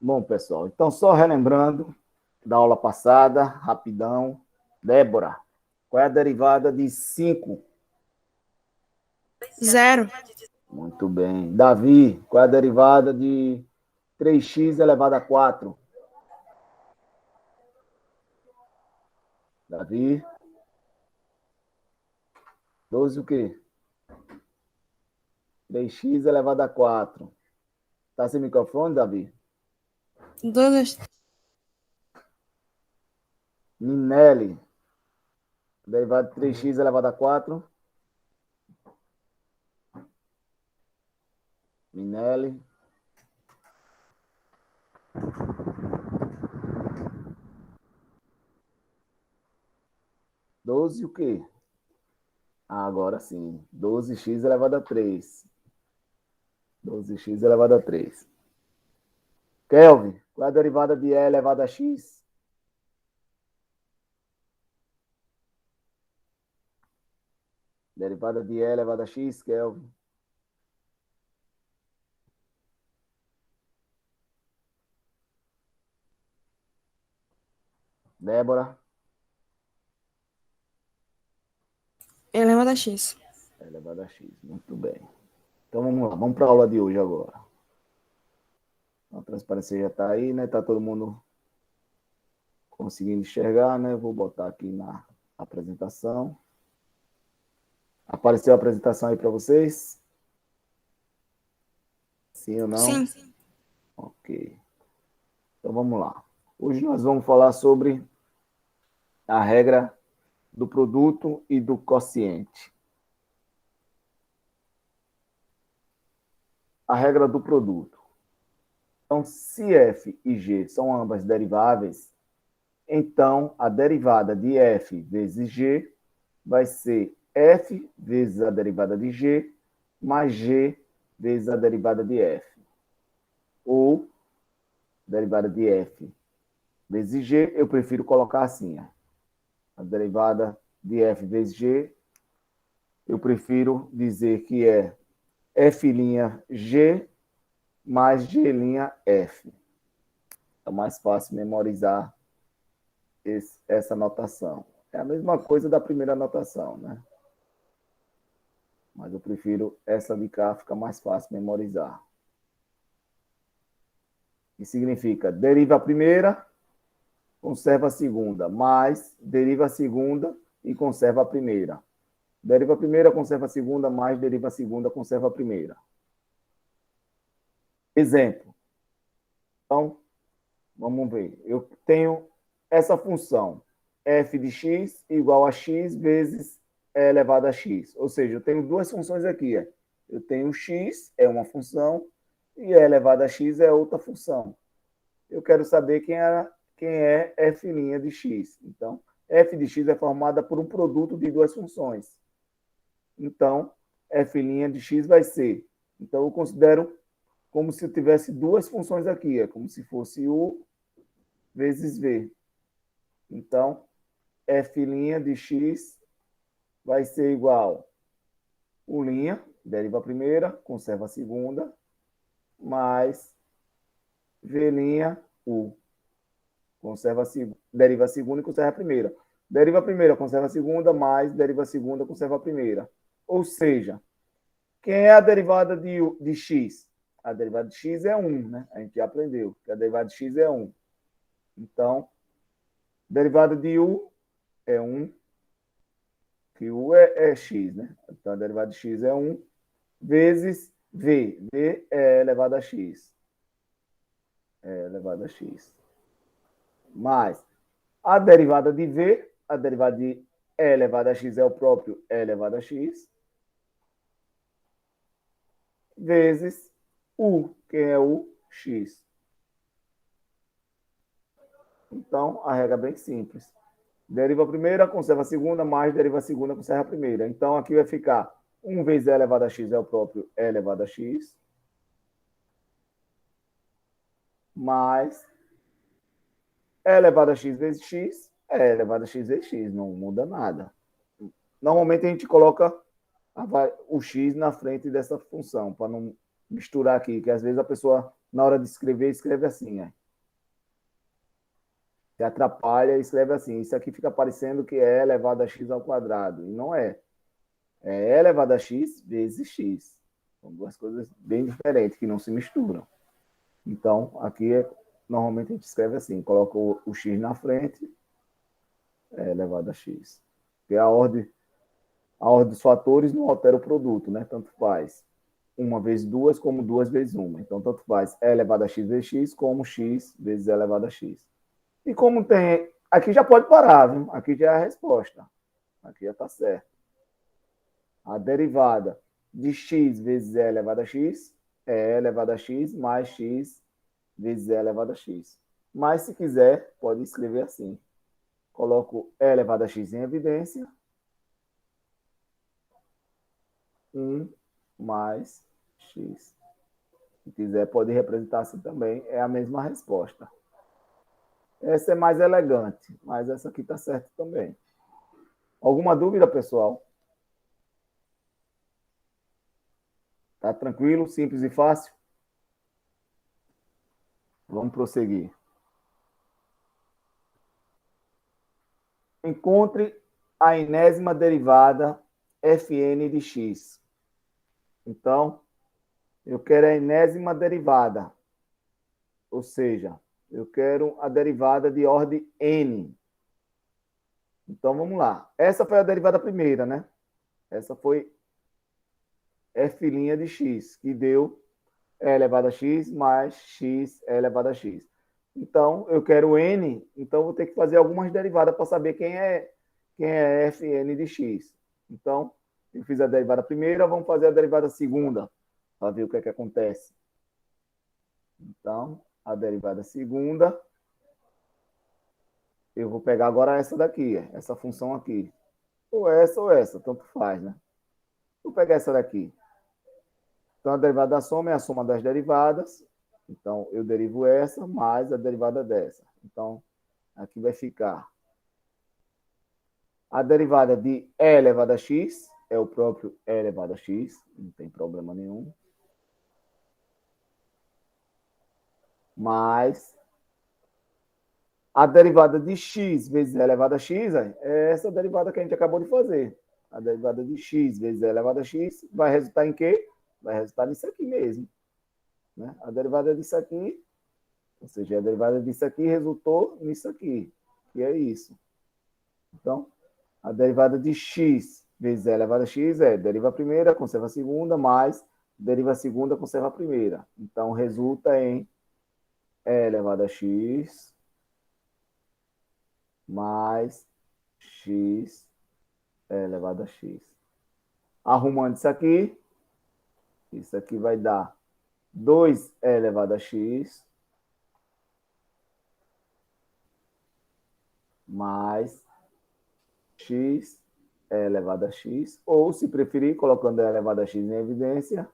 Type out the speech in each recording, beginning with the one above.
Bom, pessoal, então só relembrando da aula passada, rapidão. Débora, qual é a derivada de 5? Zero. Muito bem. Davi, qual é a derivada de 3x elevado a 4? Davi, 12 o quê? 3x elevado a 4. Está sem microfone, Davi? Dois. Minelli, derivada de 3x elevado a 4. Minelli. Doze o quê? Agora sim. 12x elevado a 3. 12x elevado a 3. Kelvin, qual é a derivada de E elevado a X? Derivada de E elevado a X, Kelvin. Débora. Elevado a x. E elevado a X, muito bem. Então vamos lá, vamos para a aula de hoje agora. A transparência já está aí, né? Está todo mundo conseguindo enxergar, né? Vou botar aqui na apresentação. Apareceu a apresentação aí para vocês? Sim ou não? Sim. Ok. Então vamos lá. Hoje nós vamos falar sobre a regra do produto e do quociente. A regra do produto. Então, se f e g são ambas deriváveis, então a derivada de f vezes g vai ser f vezes a derivada de g mais g vezes a derivada de f. Ou derivada de f vezes g, eu prefiro colocar assim. A derivada de f vezes g, eu prefiro dizer que é f'g mais g'f. É mais fácil memorizar essa notação. É a mesma coisa da primeira notação, né? Mas eu prefiro essa de cá, fica mais fácil memorizar. Que significa deriva a primeira, conserva a segunda, mais deriva a segunda e conserva a primeira. Deriva a primeira, conserva a segunda, mais deriva a segunda, conserva a primeira. Exemplo. Então, vamos ver. Eu tenho essa função, f de x igual a x vezes e elevado a x. Ou seja, eu tenho duas funções aqui. Eu tenho x, é uma função, e e elevado a x é outra função. Eu quero saber quem é f' de x. Então, f de x é formada por um produto de duas funções. Então, f' de x vai ser. Então, eu considero como se eu tivesse duas funções aqui. É como se fosse u vezes v. Então, f' de x vai ser igual u', deriva a primeira, conserva a segunda, mais v', conserva a deriva a segunda e conserva a primeira. Deriva a primeira, conserva a segunda, mais deriva a segunda, conserva a primeira. Ou seja, quem é a derivada de x? A derivada de x é 1, né? A gente já aprendeu que a derivada de x é 1. Então, derivada de u é 1, que u é x, né? Então, a derivada de x é 1, vezes v. V é elevado a x. É elevado a x. Mais a derivada de v, a derivada de e elevado a x é o próprio e elevado a x, vezes u, que é o x. Então, a regra é bem simples. Deriva a primeira, conserva a segunda, mais deriva a segunda, conserva a primeira. Então, aqui vai ficar 1 vezes e elevado a x é o próprio e elevado a x, mais e elevado a x vezes x, e elevado a x vezes x. Não muda nada. Normalmente, a gente coloca o x na frente dessa função, para não misturar aqui, que às vezes a pessoa, na hora de escrever, escreve assim, né? Se atrapalha e escreve assim. Isso aqui fica parecendo que é elevado a x ao quadrado. E não é. É elevado a x vezes x. São duas coisas bem diferentes, que não se misturam. Então, aqui, normalmente a gente escreve assim, coloca o x na frente, é elevado a x. Porque a ordem dos fatores não altera o produto, né? Tanto faz uma vezes duas como duas vezes uma. Então, tanto faz e elevado a x vezes x, como x vezes e elevado a x. E como tem... Aqui já pode parar, viu? Aqui já é a resposta. Aqui já está certo. A derivada de x vezes e elevado a x é e elevado a x mais x vezes e elevado a x. Mas, se quiser, pode escrever assim. Coloco e elevado a x em evidência. 1 mais x. Se quiser, pode representar assim também. É a mesma resposta. Essa é mais elegante, mas essa aqui está certa também. Alguma dúvida, pessoal? Tá tranquilo, simples e fácil? Vamos prosseguir. Encontre a enésima derivada fn de x. Então, eu quero a enésima derivada. Ou seja, eu quero a derivada de ordem n. Então, vamos lá. Essa foi a derivada primeira, né? Essa foi f' de x, que deu e elevado a x mais x elevado a x. Então, eu quero n, então vou ter que fazer algumas derivadas para saber quem é fn de x. Então, eu fiz a derivada primeira, vamos fazer a derivada segunda, para ver o que é que acontece. Então, a derivada segunda, eu vou pegar agora essa daqui, essa função aqui. Ou essa, tanto faz, né? Vou pegar essa daqui. Então, a derivada da soma é a soma das derivadas. Então, eu derivo essa mais a derivada dessa. Então, aqui vai ficar a derivada de e elevado a x, é o próprio e elevado a x, não tem problema nenhum. Mais a derivada de x vezes e elevado a x é essa derivada que a gente acabou de fazer. A derivada de x vezes e elevado a x vai resultar em quê? Vai resultar nisso aqui mesmo. Né? A derivada disso aqui, ou seja, a derivada disso aqui resultou nisso aqui, que é isso. Então, a derivada de x vezes e elevado a x deriva a primeira, conserva a segunda, mais deriva a segunda, conserva a primeira. Então, resulta em e elevado a x mais x elevado a x. Arrumando isso aqui vai dar 2 elevado a x mais x elevado a x, ou, se preferir, colocando e elevado a x em evidência,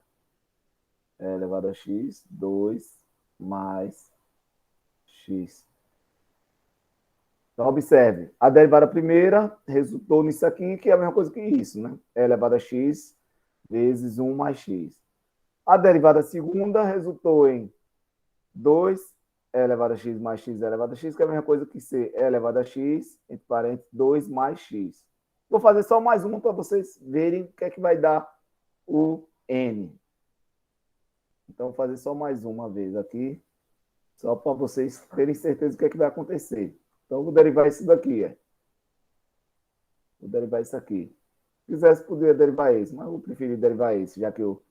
e elevado a x, 2 mais x. Então, observe, a derivada primeira resultou nisso aqui, que é a mesma coisa que isso, né? E elevado a x vezes 1 mais x. A derivada segunda resultou em 2 e elevado a x mais x elevado a x, que é a mesma coisa que ser e elevado a x, entre parênteses, 2 mais x. Vou fazer só mais uma para vocês verem o que é que vai dar o n. Então, vou fazer só mais uma vez aqui, só para vocês terem certeza do que é que vai acontecer. Então, vou derivar isso daqui. Vou derivar isso aqui. Se quisesse, poderia derivar esse, mas eu preferi derivar esse, já que eu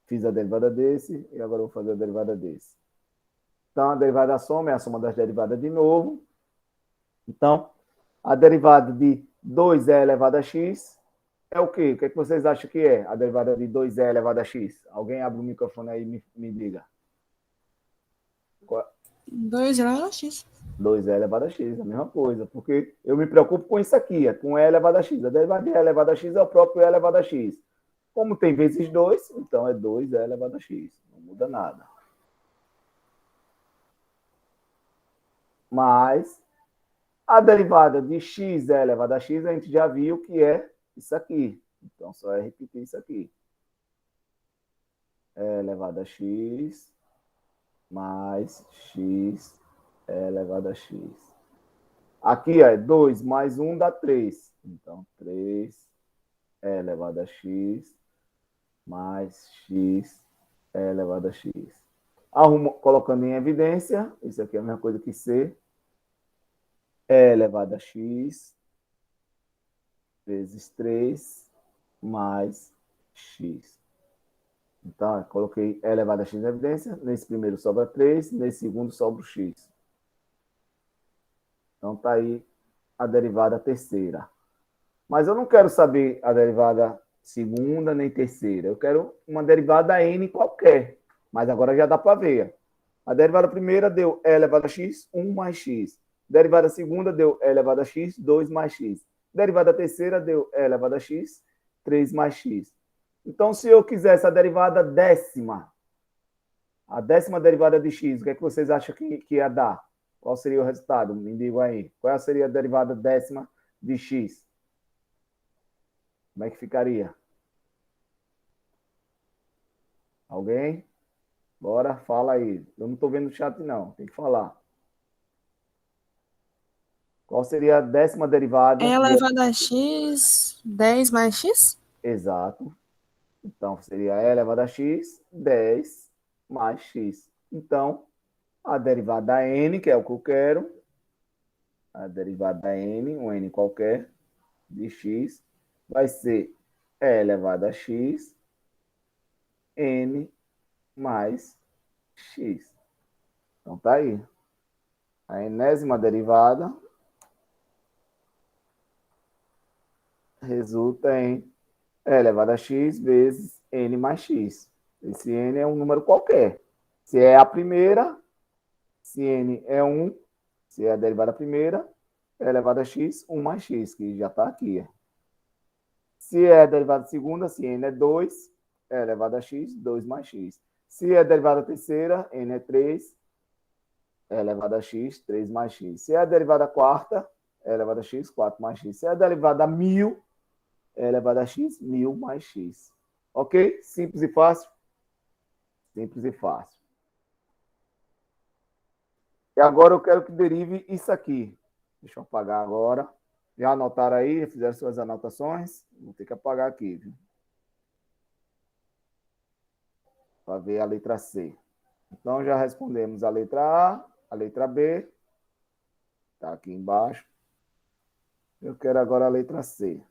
fiz a derivada desse e agora eu vou fazer a derivada desse. Então, a derivada da soma é a soma das derivadas de novo. Então, a derivada de 2e elevado a x é o quê? O que é que vocês acham que é a derivada de 2e elevado a x? Alguém abre o microfone aí e me diga. 2 elevado a x. 2e elevado a x, a mesma coisa, porque eu me preocupo com isso aqui, com e elevado a x. A derivada de e elevado a x é o próprio e elevado a x. Como tem vezes 2, então é 2e elevado a x. Não muda nada. Mas a derivada de x elevado a x, a gente já viu que é isso aqui. Então, só é repetir isso aqui. elevado a x mais x elevado a x. Aqui é 2 mais 1 dá 3. Então, 3 elevado a x mais x elevado a x. Colocando em evidência, isso aqui é a mesma coisa que C, elevado a x vezes 3 mais x. Então, coloquei elevado a x em evidência. Nesse primeiro sobra 3, nesse segundo sobra o x. Então, está aí a derivada terceira. Mas eu não quero saber a derivada segunda nem terceira. Eu quero uma derivada n qualquer. Mas agora já dá para ver. A derivada primeira deu e elevado a x, 1 mais x. Derivada segunda deu e elevado a x, 2 mais x. Derivada terceira deu e elevado a x, 3 mais x. Então, se eu quisesse a derivada décima, a décima derivada de x, o que é que vocês acham que ia dar? Qual seria o resultado? Me digam aí. Qual seria a derivada décima de x? Como é que ficaria? Alguém? Bora, fala aí. Eu não estou vendo o chat, não. Tem que falar. Qual seria a décima derivada? É elevado a x, 10 mais x? Exato. Então, seria e elevado a x, 10 mais x. Então, a derivada n, que é o que eu quero, a derivada n, um n qualquer, de x, vai ser e elevado a x, n mais x. Então, tá aí. A enésima derivada resulta em e elevado a x vezes n mais x. Esse n é um número qualquer. Se é a primeira, se n é 1, se é a derivada primeira, é elevado a x, 1 mais x, que já está aqui. Se é a derivada segunda, se n é 2, é elevado a x, 2 mais x. Se é a derivada terceira, n é 3, é elevado a x, 3 mais x. Se é a derivada quarta, é elevado a x, 4 mais x. Se é a derivada 1000, é elevado a x, 1000 mais x. Ok? Simples e fácil? Simples e fácil. E agora eu quero que derive isso aqui. Deixa eu apagar agora. Já anotaram aí? Fizeram suas anotações? Vou ter que apagar aqui, viu? Para ver a letra C. Então, já respondemos a letra A, a letra B. Está aqui embaixo. Eu quero agora a letra C.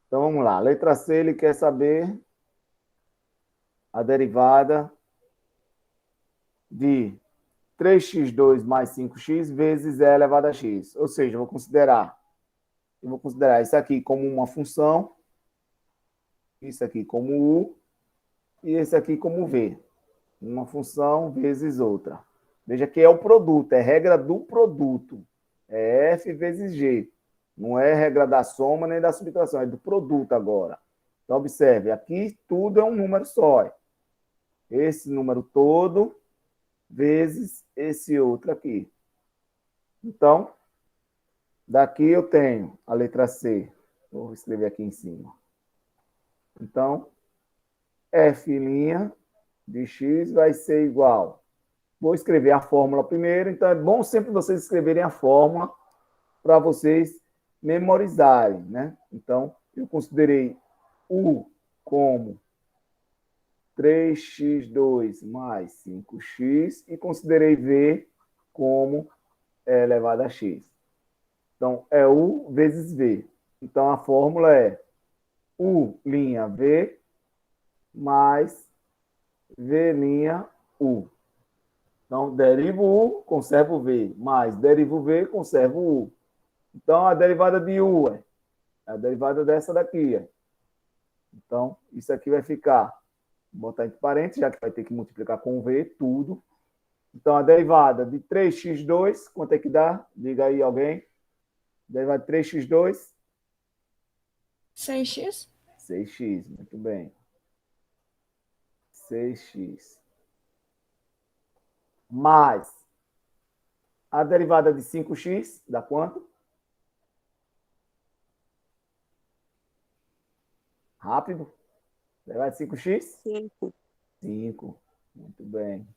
Então, vamos lá. Letra C, ele quer saber a derivada de 3x2 mais 5x vezes e elevado a x. Ou seja, eu vou considerar isso aqui como uma função, isso aqui como u e esse aqui como v. Uma função vezes outra. Veja que é o produto, é regra do produto. É f vezes g. Não é regra da soma nem da subtração, é do produto agora. Então, observe, aqui tudo é um número só. Esse número todo vezes esse outro aqui. Então, daqui eu tenho a letra C. Vou escrever aqui em cima. Então, f' de x vai ser igual. Vou escrever a fórmula primeiro, então é bom sempre vocês escreverem a fórmula para vocês memorizarem, né? Então, eu considerei U como 3x2 mais 5x e considerei V como e elevado a x. Então, é U vezes V. Então, a fórmula é U'(V) mais V'(U). Então, derivo U, conservo V, mais derivo V, conservo U. Então, a derivada de U é a derivada dessa daqui. Então, isso aqui vai ficar, vou botar entre parênteses, já que vai ter que multiplicar com V tudo. Então, a derivada de 3x2, quanto é que dá? Diga aí alguém. Derivada de 3x2, 6x. 6x. Muito bem. 6x. Mais a derivada de 5x, dá quanto? Rápido. Derivada de 5x? 5. 5. Muito bem.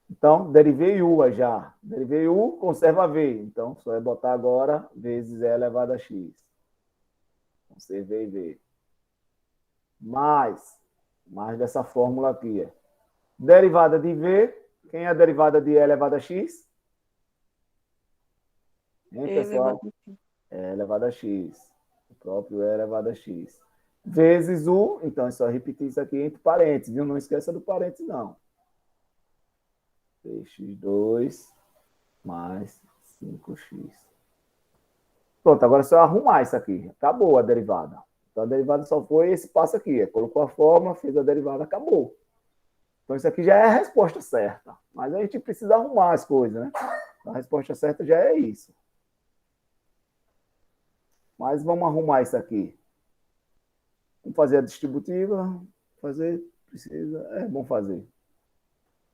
Então, derivei U já. Derivei U, conserva V. Então, só é botar agora vezes E elevado a X. Conservei V. Mais dessa fórmula aqui. Derivada de V. Quem é a derivada de E elevado a X? Hein, pessoal? E elevado a X. O próprio E elevado a X. Vezes U. Então, é só repetir isso aqui entre parênteses, viu? Não esqueça do parênteses, não. 3x2 mais 5x. Pronto, agora é só arrumar isso aqui. Acabou a derivada. Então, a derivada só foi esse passo aqui. Colocou a fórmula, fez a derivada, acabou. Então, isso aqui já é a resposta certa. Mas a gente precisa arrumar as coisas, né? A resposta certa já é isso. Mas vamos arrumar isso aqui. Vamos fazer a distributiva. Fazer, precisa. É bom fazer.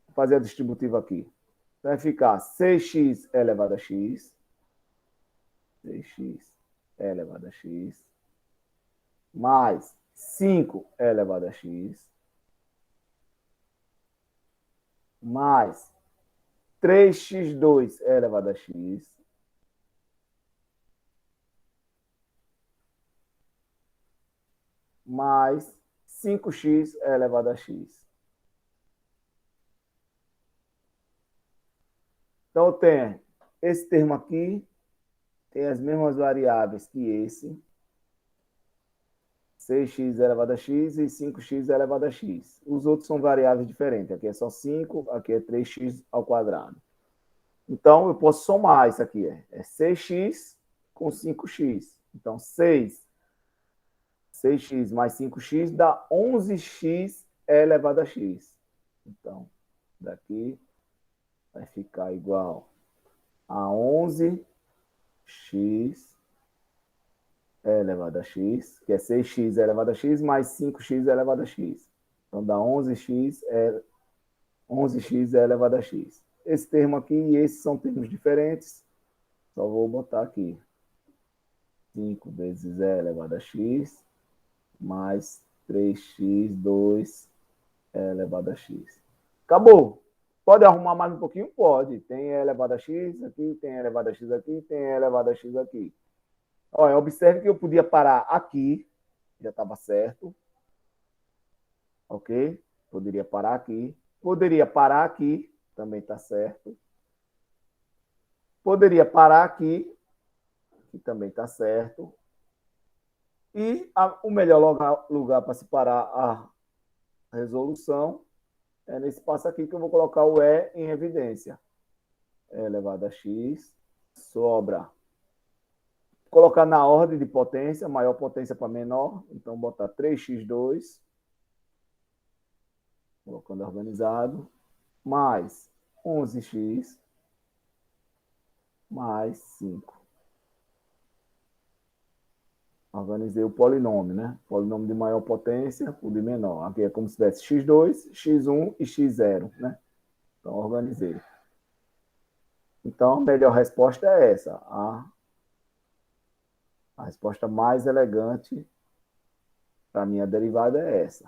Vou fazer a distributiva aqui. Vai ficar 6x elevado a x. 6x elevado a x. Mais 5 elevado a x. Mais 3x2 elevado a x. Mais 5x elevado a x. Então, eu tenho esse termo aqui, tem as mesmas variáveis que esse. 6x elevado a x e 5x elevado a x. Os outros são variáveis diferentes. Aqui é só 5, aqui é 3x ao quadrado. Então, eu posso somar isso aqui. É 6x com 5x. Então, 6x mais 5x dá 11x elevado a x. Então, daqui vai ficar igual a 11x elevado a x, que é 6x elevado a x, mais 5x elevado a x. Então, dá 11x elevado a x. Esse termo aqui e esse são termos diferentes. Só vou botar aqui. 5 vezes E elevado a x, mais 3x2 elevado a x. Acabou. Pode arrumar mais um pouquinho? Pode. Tem E elevado a x aqui, tem E elevado a x aqui, tem E elevado a x aqui. Olha, observe que eu podia parar aqui, já estava certo. Ok? Poderia parar aqui. Poderia parar aqui, também está certo. Poderia parar aqui, que também está certo. E o melhor lugar para se parar a resolução é nesse passo aqui que eu vou colocar o E em evidência. E elevado a x, sobra. Colocar na ordem de potência, maior potência para menor. Então, botar 3x2. Colocando organizado. Mais 11x. Mais 5. Organizei o polinômio, né? Polinômio de maior potência, o de menor. Aqui é como se tivesse x2, x1 e x0, né? Então, organizei. Então, a melhor resposta é essa. A resposta mais elegante para a minha derivada é essa.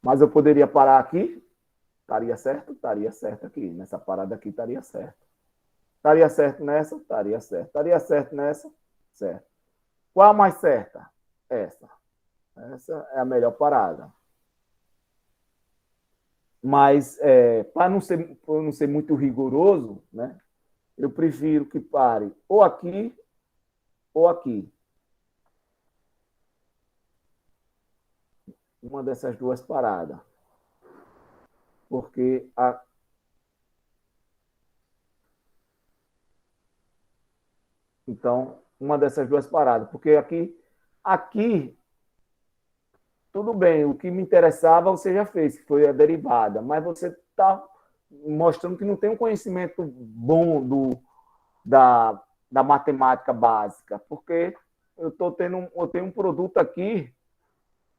Mas eu poderia parar aqui? Estaria certo? Estaria certo aqui. Nessa parada aqui estaria certo. Estaria certo nessa? Estaria certo. Estaria certo nessa? Certo. Qual a mais certa? Essa. Essa é a melhor parada. Mas, para não ser muito rigoroso, né, eu prefiro que pare ou aqui ou aqui. Uma dessas duas paradas. Porque então, uma dessas duas paradas. Porque aqui, tudo bem, o que me interessava você já fez, que foi a derivada, mas você está mostrando que não tem um conhecimento bom da, da matemática básica, porque eu tenho um produto aqui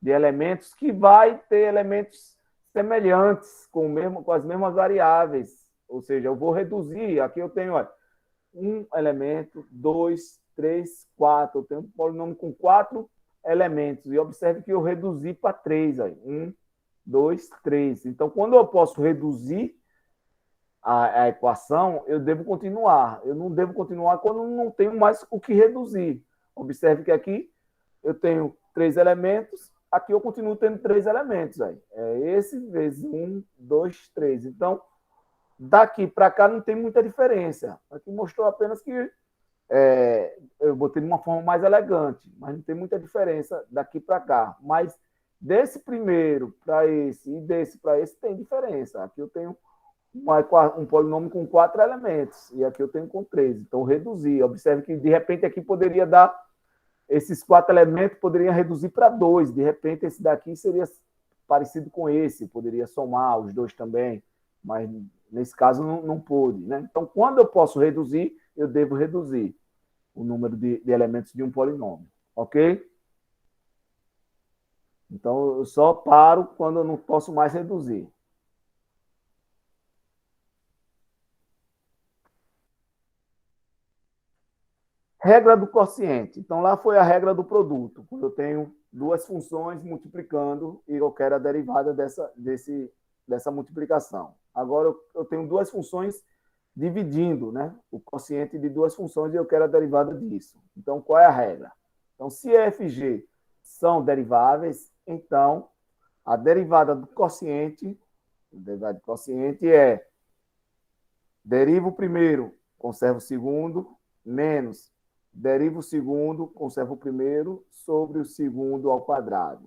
de elementos que vai ter elementos semelhantes com as mesmas variáveis. Ou seja, eu vou reduzir. Aqui eu tenho olha, um elemento, dois, três, quatro. Eu tenho um polinômio com quatro elementos. E observe que eu reduzi para três. Aí. Um, dois, três. Então, quando eu posso reduzir a equação, eu devo continuar. Eu não devo continuar quando não tenho mais o que reduzir. Observe que aqui eu tenho três elementos, aqui eu continuo tendo três elementos. Aí. É esse vezes um, dois, três. Então, daqui para cá não tem muita diferença. Aqui mostrou apenas que eu botei de uma forma mais elegante, mas não tem muita diferença daqui para cá. Mas desse primeiro para esse e desse para esse tem diferença. Aqui eu tenho um polinômio com quatro elementos e aqui eu tenho com três. Então, reduzir. Observe que, de repente, aqui poderia dar esses quatro elementos poderiam reduzir para dois. De repente, esse daqui seria parecido com esse, poderia somar os dois também, mas nesse caso não pôde. Né? Então, quando eu posso reduzir, eu devo reduzir o número de elementos de um polinômio. Ok? Então, eu só paro quando eu não posso mais reduzir. Regra do quociente. Então, lá foi a regra do produto. Quando eu tenho duas funções multiplicando e eu quero a derivada dessa multiplicação. Agora, eu tenho duas funções dividindo, né? O quociente de duas funções e eu quero a derivada disso. Então, qual é a regra? Então, se f e g são deriváveis, então a derivada do quociente, é deriva o primeiro, conserva o segundo, menos deriva o segundo, conserva o primeiro, sobre o segundo ao quadrado.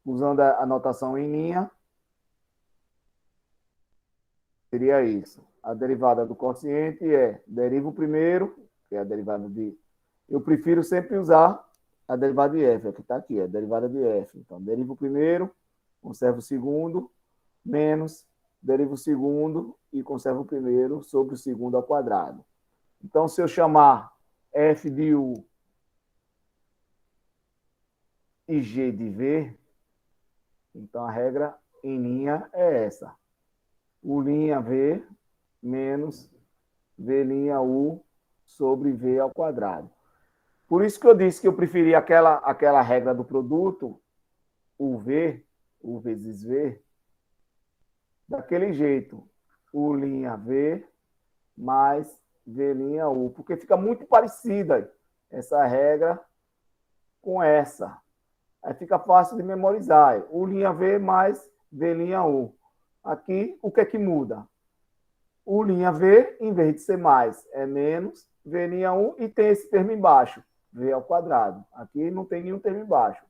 Usando a notação em linha, seria isso. A derivada do quociente é deriva o primeiro, que é a derivada de... Eu prefiro sempre usar a derivada de f, que está aqui, a derivada de f. Então, deriva o primeiro, conserva o segundo, menos deriva o segundo e conserva o primeiro sobre o segundo ao quadrado. Então, se eu chamar f de u e g de v, então a regra em linha é essa. U' v menos v' sobre v ao quadrado. Por isso que eu disse que eu preferia aquela regra do produto, u vezes v, daquele jeito. U' mais v', porque fica muito parecida essa regra com essa. Aí fica fácil de memorizar. U'' mais v'. Aqui, o que é que muda? U'', em vez de ser mais, é menos v', e tem esse termo embaixo, v ao quadrado. Aqui não tem nenhum termo embaixo.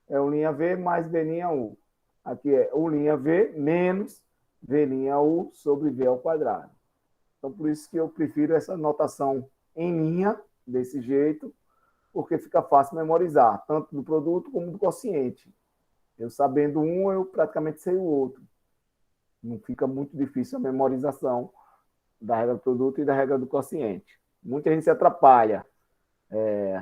É U'' mais v'. Aqui é U'' menos v' sobre v ao quadrado. Então, por isso que eu prefiro essa notação em linha, desse jeito, porque fica fácil memorizar, tanto do produto como do quociente. Eu sabendo um, eu praticamente sei o outro. Não fica muito difícil a memorização da regra do produto e da regra do quociente. Muita gente se atrapalha.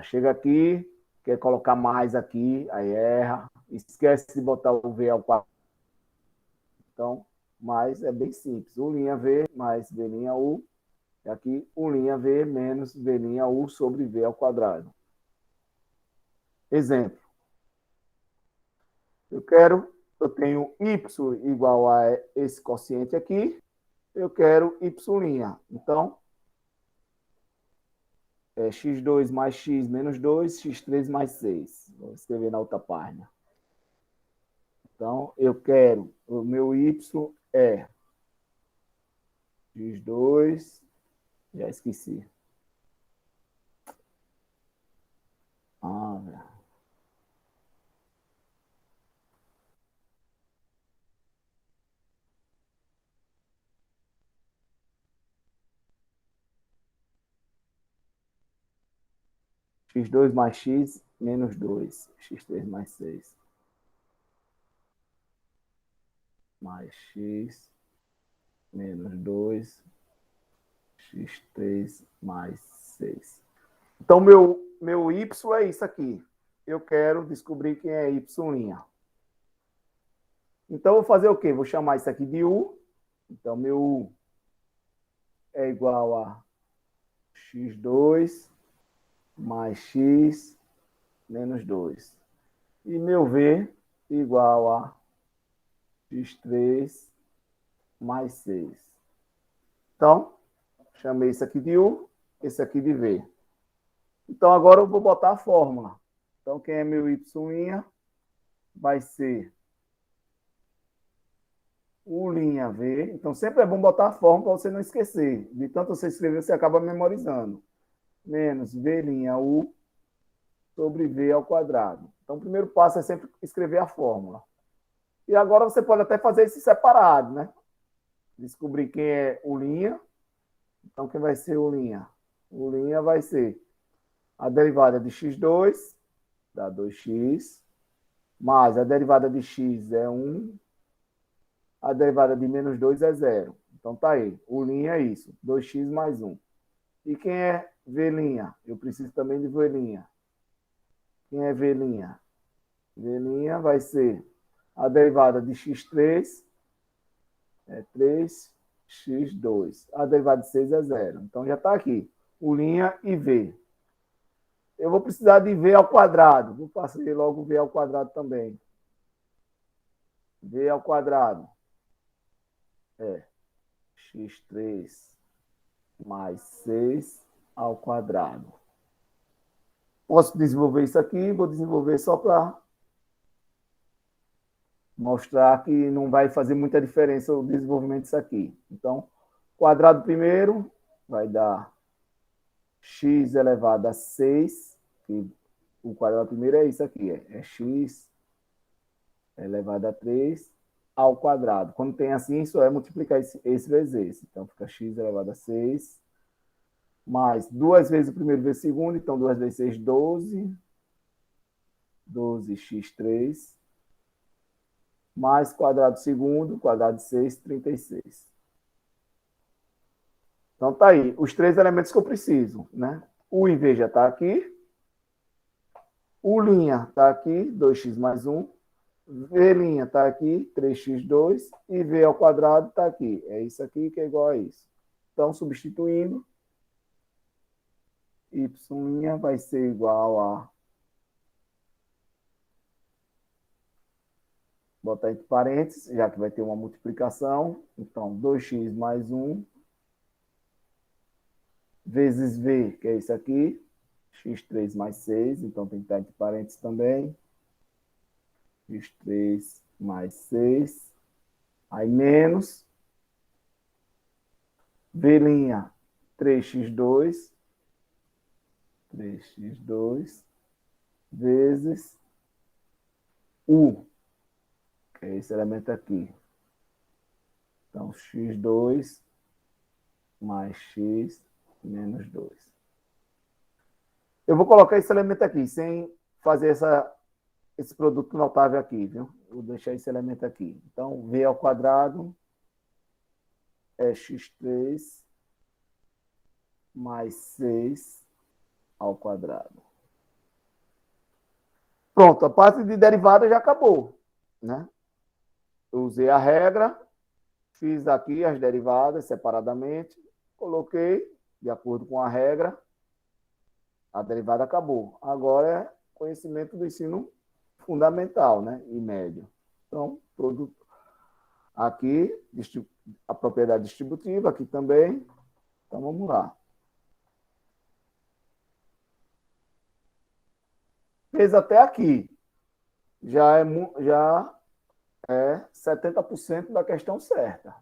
Chega aqui, quer colocar mais aqui, aí erra, esquece de botar o V ao quadrado. Então, mas é bem simples. U'' mais v', e aqui U'' menos v' sobre v ao quadrado. Exemplo. Eu tenho y igual a esse quociente aqui, eu quero y'. Então, x2 mais x menos 2, x3 mais 6. Vou escrever na outra página. Então, eu quero, o meu y é x2, já esqueci. Velho. X2 mais x menos 2, x3 mais 6. Mais x menos 2x3 mais 6. Então, meu y é isso aqui. Eu quero descobrir quem é y'. Então, eu vou fazer o quê? Vou chamar isso aqui de u. Então, meu u é igual a x2 mais x menos 2. E meu v igual a x3 mais 6. Então, chamei isso aqui de u, esse aqui de v. Então, agora eu vou botar a fórmula. Então, quem é meu y' vai ser u'(v). Então, sempre é bom botar a fórmula para você não esquecer. De tanto você escrever, você acaba memorizando. Menos v'(u) sobre v ao quadrado. Então, o primeiro passo é sempre escrever a fórmula. E agora você pode até fazer isso separado, né? Descobrir quem é u'. Então, quem vai ser u'? U' vai ser a derivada de x2, dá 2x, mais a derivada de x é 1, a derivada de menos 2 é 0. Então, tá aí. U' é isso, 2x mais 1. E quem é v'? Eu preciso também de v'. Quem é v'? V' vai ser a derivada de x3 é 3x2. A derivada de 6 é 0. Então, já está aqui. U' e v. Eu vou precisar de v ao quadrado. Vou passar logo v ao quadrado também. V ao quadrado é x3 mais 6 ao quadrado. Posso desenvolver isso aqui, vou desenvolver só para mostrar que não vai fazer muita diferença o desenvolvimento disso aqui. Então, quadrado primeiro vai dar x elevado a 6, que o quadrado primeiro é isso aqui, é x elevado a 3 ao quadrado. Quando tem assim, só é multiplicar esse vezes esse. Então, fica x elevado a 6, mais 2 vezes o primeiro vezes o segundo, então 2 vezes 6, 12. 12x3, mais quadrado segundo, quadrado de 6, 36. Então, tá aí, os três elementos que eu preciso, né? U em V já está aqui. U' está aqui, 2x mais 1. V' está aqui, 3x2. E V ao quadrado está aqui. É isso aqui que é igual a isso. Então, substituindo, y' vai ser igual a... Botar entre parênteses, já que vai ter uma multiplicação. Então, 2x mais 1 vezes V, que é isso aqui, x3 mais 6, então tem que estar entre parênteses também, x3 mais 6, aí menos, V', 3x2, 3x2, vezes U, que é esse elemento aqui. Então, x2 mais x menos 2. Eu vou colocar esse elemento aqui, sem fazer esse produto notável aqui, viu? Vou deixar esse elemento aqui. Então, v ao quadrado é x3 mais 6 ao quadrado. Pronto, a parte de derivada já acabou, né? Eu usei a regra, fiz aqui as derivadas separadamente, coloquei de acordo com a regra, a derivada acabou. Agora é conhecimento do ensino fundamental, né? E médio. Então, produto aqui, a propriedade distributiva, aqui também. Então, vamos lá. Fez até aqui. Já é 70% da questão certa.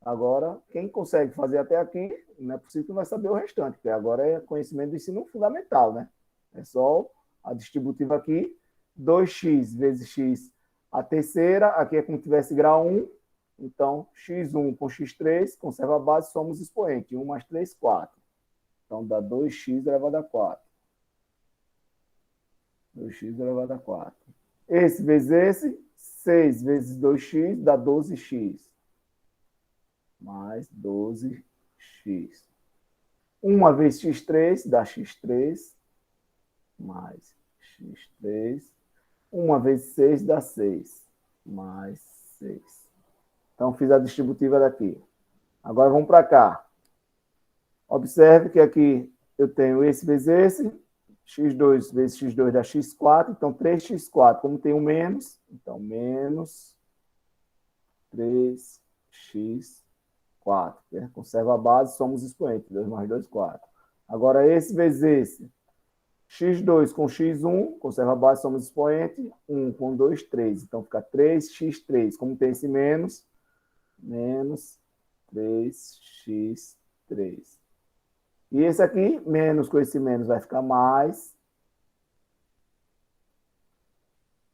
Agora, quem consegue fazer até aqui, não é possível que vai saber o restante, porque agora é conhecimento do ensino fundamental, né? É só a distributiva aqui, 2x vezes x a terceira, aqui é como se tivesse grau 1, então x1 com x3, conserva a base, somos expoente, 1 mais 3, 4. Então dá 2x elevado a 4. 2x elevado a 4. Esse vezes esse, 6 vezes 2x dá 12x. mais 12x. 1 vezes x3 dá x3, mais x3. 1 vezes 6 dá 6, mais 6. Então, fiz a distributiva daqui. Agora, vamos para cá. Observe que aqui eu tenho esse vezes esse, x2 vezes x2 dá x4, então 3x4. Como tem um menos, então menos 3x4. Né? Conserva a base, somos expoentes. 2 mais 2, 4. Agora, esse vezes esse. x2 com x1, conserva a base, somos expoente. 1 com 2, 3. Então, fica 3x3. Como tem esse menos, menos 3x3. E esse aqui, menos com esse menos, vai ficar mais.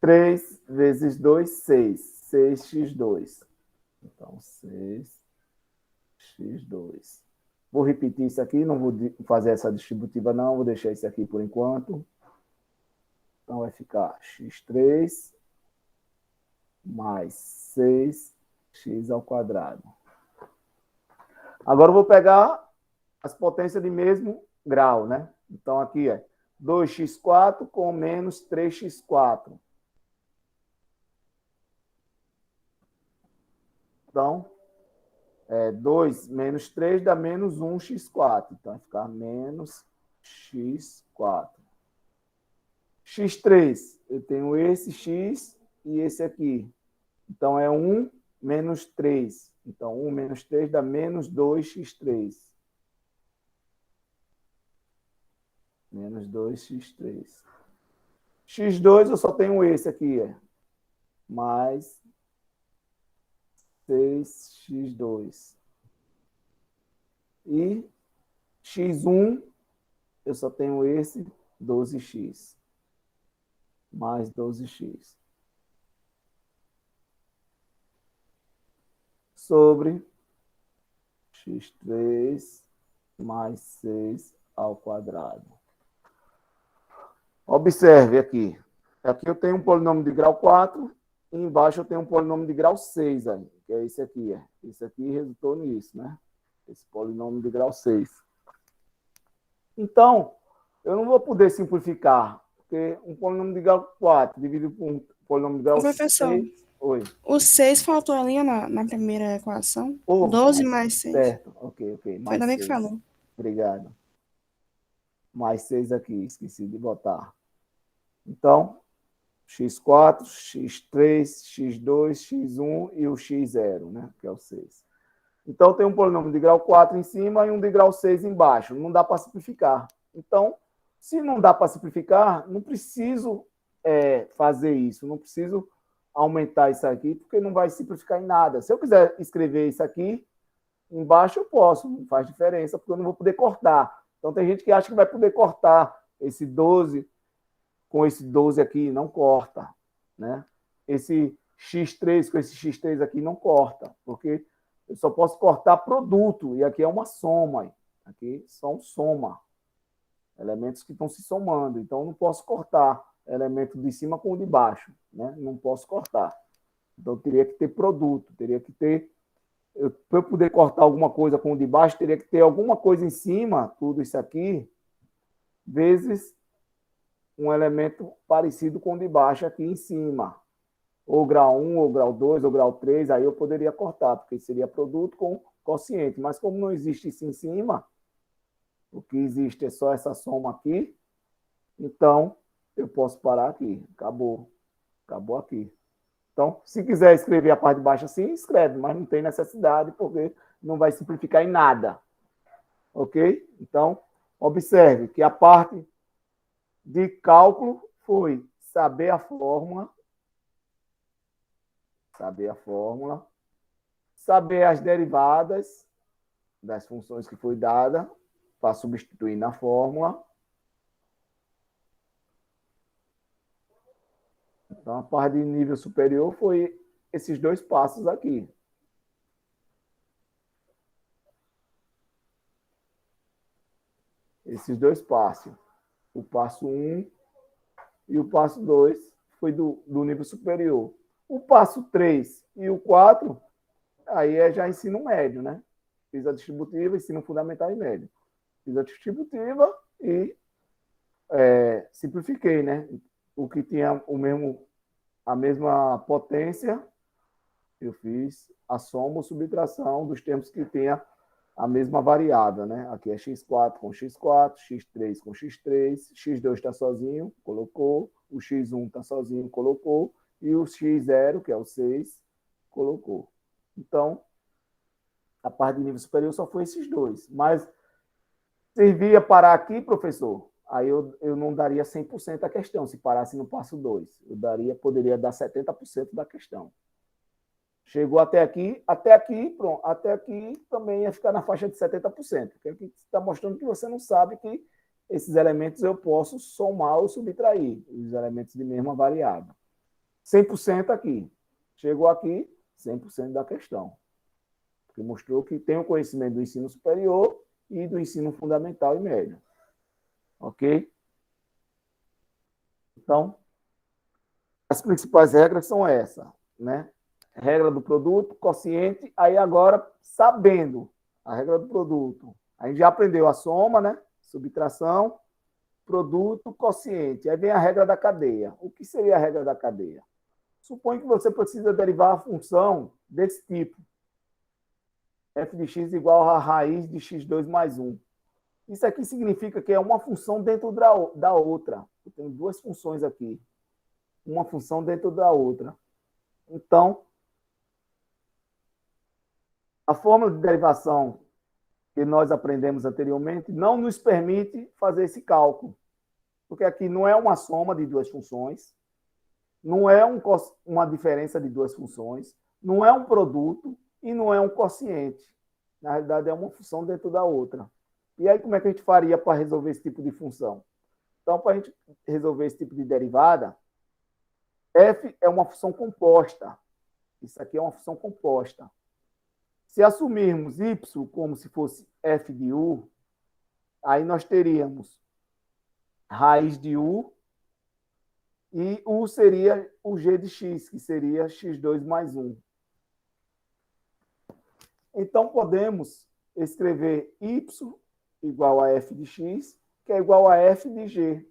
3 vezes 2, 6. 6x2. Então, 6x2. Vou repetir isso aqui, não vou fazer essa distributiva não, vou deixar isso aqui por enquanto. Então, vai ficar x3 mais 6x ao quadrado. Agora eu vou pegar as potências de mesmo grau, né? Então, aqui é 2x4 com menos 3x4. Então, 2 menos 3 dá menos 1x4. Então, vai ficar menos x4. x3, eu tenho esse x e esse aqui. Então, é 1 menos 3. Então, 1 menos 3 dá menos 2x3. Menos 2x3. x2, eu só tenho esse aqui. Mais 6x2. E x1, eu só tenho esse, 12x. Mais 12x. Sobre x3 mais 6 ao quadrado. Observe aqui. Aqui eu tenho um polinômio de grau 4, e embaixo eu tenho um polinômio de grau 6, aí, que é esse aqui. Esse aqui resultou nisso, né? Esse polinômio de grau 6. Então, eu não vou poder simplificar, porque um polinômio de grau 4 dividido por um polinômio de grau Professor, 6... Oi. o 6 faltou ali na primeira equação. Oh, 12 mais 6. certo, ok. Foi Mais também que 6. falou. Obrigado. Mais 6 aqui, esqueci de botar. Então, x4, x3, x2, x1 e o x0, né? Que é o 6. Então, tem um polinômio de grau 4 em cima e um de grau 6 embaixo. Não dá para simplificar. Então, se não dá para simplificar, não preciso fazer isso. Não preciso aumentar isso aqui, porque não vai simplificar em nada. Se eu quiser escrever isso aqui, embaixo eu posso. Não faz diferença, porque eu não vou poder cortar. Então, tem gente que acha que vai poder cortar esse 12 com esse 12 aqui, não corta, né? Esse x3 com esse x3 aqui não corta, porque eu só posso cortar produto, e aqui é uma soma. Aqui são soma. Elementos que estão se somando. Então, eu não posso cortar elemento de cima com o de baixo, né? Não posso cortar. Então, teria que ter produto, teria que ter... Para eu poder cortar alguma coisa com o de baixo, teria que ter alguma coisa em cima, tudo isso aqui, vezes um elemento parecido com o de baixo aqui em cima. Ou grau 1, ou grau 2, ou grau 3, aí eu poderia cortar, porque seria produto com quociente. Mas como não existe isso em cima, o que existe é só essa soma aqui, então eu posso parar aqui. Acabou. Acabou aqui. Então, se quiser escrever a parte de baixo assim, escreve, mas não tem necessidade, porque não vai simplificar em nada. Ok? Então, observe que a parte de cálculo foi saber a fórmula, saber as derivadas das funções que foi dada para substituir na fórmula. Então, a parte de nível superior foi esses dois passos aqui. Esses dois passos. O passo 1 e o passo 2 foi do nível superior. O passo 3 e o 4 Aí é já ensino médio, né? Fiz a distributiva, ensino fundamental e médio. Fiz a distributiva e simplifiquei, né? O que tinha a mesma potência, eu fiz a soma ou subtração dos termos que tenha a mesma variável, né? Aqui é x4 com x4, x3 com x3, x2 está sozinho, colocou, o x1 está sozinho, colocou, e o x0, que é o 6, colocou. Então, a parte de nível superior só foi esses dois. Mas servia parar aqui, professor, aí eu não daria 100% da questão, se parasse no passo 2. Poderia dar 70% da questão. Chegou até aqui, pronto, até aqui também ia ficar na faixa de 70%, porque aqui está mostrando que você não sabe que esses elementos eu posso somar ou subtrair, os elementos de mesma variável. 100% aqui. Chegou aqui, 100% da questão. Porque mostrou que tem o conhecimento do ensino superior e do ensino fundamental e médio. Ok? Então, as principais regras são essas, né? Regra do produto, quociente, aí agora, sabendo a regra do produto, a gente já aprendeu a soma, né? Subtração, produto, quociente. Aí vem a regra da cadeia. O que seria a regra da cadeia? Suponha que você precisa derivar a função desse tipo. F de x igual a raiz de x2 mais 1. Isso aqui significa que é uma função dentro da outra. Eu tenho duas funções aqui. Uma função dentro da outra. Então, a fórmula de derivação que nós aprendemos anteriormente não nos permite fazer esse cálculo. Porque aqui não é uma soma de duas funções, não é uma diferença de duas funções, não é um produto e não é um quociente. Na realidade, é uma função dentro da outra. E aí, como é que a gente faria para resolver esse tipo de função? Então, para a gente resolver esse tipo de derivada, f é uma função composta. Isso aqui é uma função composta. Se assumirmos y como se fosse f de u, aí nós teríamos raiz de u, e u seria o g de x, que seria x2 mais 1. Então, podemos escrever y igual a f de x, que é igual a f de g,